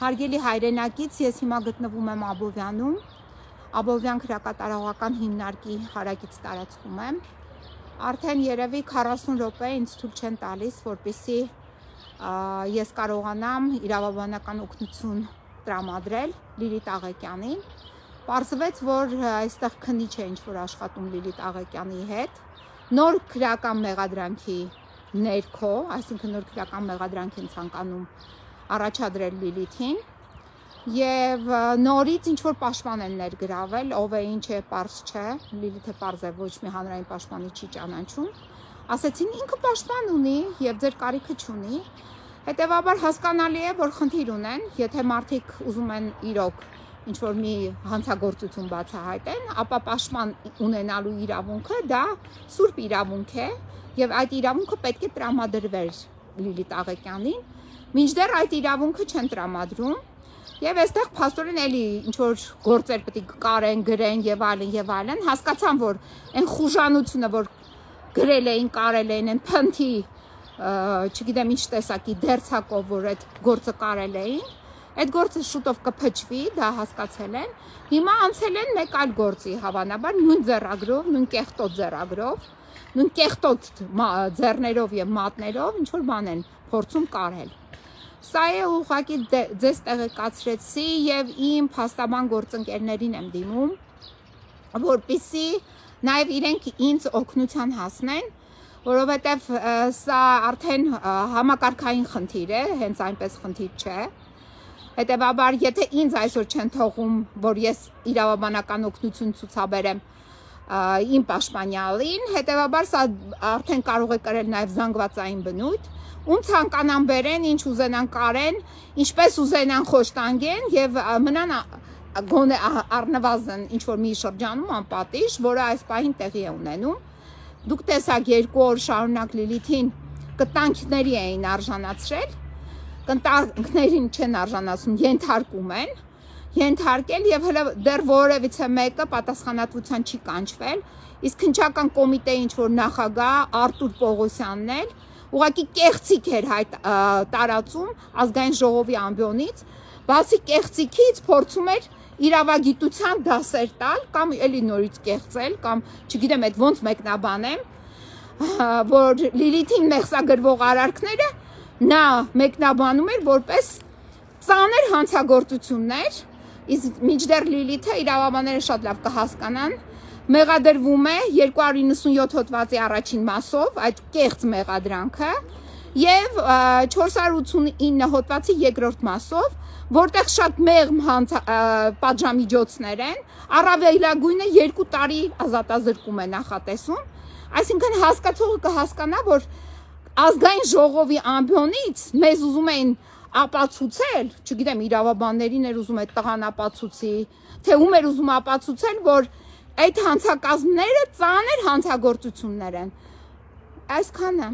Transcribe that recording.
Հարգելի հայրենակից, ես հիմա գտնվում եմ Աբովյանում, Աբովյան քրակատարողական հիմնարկի հարակից տարածքում եմ։ Արդեն երևի 40 րոպե ինձ թույլ չեն տալիս, որպեսզի ես կարողանամ իրավաբանական օգնություն տրամադրել Լիլիթ Աղեկյանին։ Պարզվեց, որ այստեղ քննիչ է ինչ-որ աշխատում Լիլիթ Աղեկյանի հետ, նոր քրեական մեղադրանքի ներքո, այսինքն նոր քրեական մեղադրանք են ցանկանում առաջադրել Լիլիթին եւ նորից ինչ-որ պաշտպան են ներգրավել, ով է ինչ է, պարզ չէ, Լիլիթը պարզ է, ոչ մի հանրային պաշտպանի չի ճանաչում, ասեցին ինքը պաշտպան ունի եւ ձեր կարիքը չունի, հետեւաբար հասկանալի է, որ խնդիր ունեն, եթե մարդիկ ուզում են իրոք ինչ-որ մի հանցագործություն բացահայտեն, ապա պաշտպան ունենալու իրավունքը դա սուրբ իրավունք է եւ այդ իրավունքը պետք է տրամադրվեր Լիլիթ Աղեկյանին, մինչդեռ այդ իրավունքը չեն տրամադրում եւ այստեղ փաստորեն էլի ինչ որ գործեր պետք է կարեն, գրեն եւ այլն, հասկացան, որ այն խուժանությունը, որ գրել էին, կարել էին, այն փնթի, չգիտեմ ինչ տեսակի դերձակով, որ այդ գործը կարել էին, այդ գործը շուտով կփչվի, դա հասկացել են։ Հիմա անցել են մեկ այլ գործի, հավանաբար նույն ձեռագրով, նույն կեղտոտ ձեռագրով, նույն կեղտոտ ձեռներով եւ մատներով ինչ որ բան են փորձում կարել։ Սա է ուղղակի ձեզ տեղեկացրեցի եւ իմ փաստաբան գործընկերներին եմ դիմում, որպեսզի նաեւ իրենք ինձ օգնության հասնեն, որովհետեւ սա արդեն համակարգային խնդիր է, հենց այնպես խնդիր չէ։ Հետեւաբար, եթե ինձ այսօր չեն թողում, որ ես իրավաբանական օգնություն ցուցաբերեմ իմ պաշտպանյալին, հետեւաբար սա արդեն կարող է կրել նաեւ զանգվածային բնույթ, ում ցանկանան բերեն, ինչ ուզենան կարեն, ինչպես ուզենան խոշտանգեն եւ մնան գոնե առնվազն ինչ որ մի շրջանում անպատիժ, որը այս պահին տեղի է ունենում։ Դուք տեսաք 2 օր շարունակ Լիլիթին կտանքների էին արժանացրել, կտանքներին չեն արժանացում, ենթարկում են, ենթարկել եւ հələ դեռ որևիցե մեկը պատասխանատվության չի կանչվել, իսկ քննչական կոմիտեի ինչ որ նախագահ Արտուր Պողոսյանն էլ ուղղակի կեղծիք էր տարածում ազգային ժողովի ամբիոնից, բացի կեղծիքից փորձում էր իրավագիտության դասեր տալ կամ էլի նորից կեղծել կամ չգիտեմ այդ ոնց մեկնաբանեմ, որ Լիլիթին մեղսագրվող արարքները նա մեկնաբանում էր որպես ծանր հանցագործություններ, իսկ մինչդեռ Լիլիթը իրավաբանները շատ լավ կհասկանան, մեղադրվում է 297 հոդվածի առաջին մասով, այդ կեղծ մեղադրանքը, եւ 489 հոդվածի երկրորդ մասով, որտեղ շատ մեղմ պատժամիջոցներ են, առավելագույնը 2 տարի ազատազրկում է նախատեսում, այսինքն հասկացողը կհասկանա, որ ազգային ժողովի ամբիոնից մեզ ուզում էին ապացուցել, չգիտեմ իրավաբաններին էր ուզում այդ տղան ապացուցի, թե ում էր ուզում ապացուցել, որ այդ հանցակազմները ծանր հանցագործություններ են։ Այսքանը։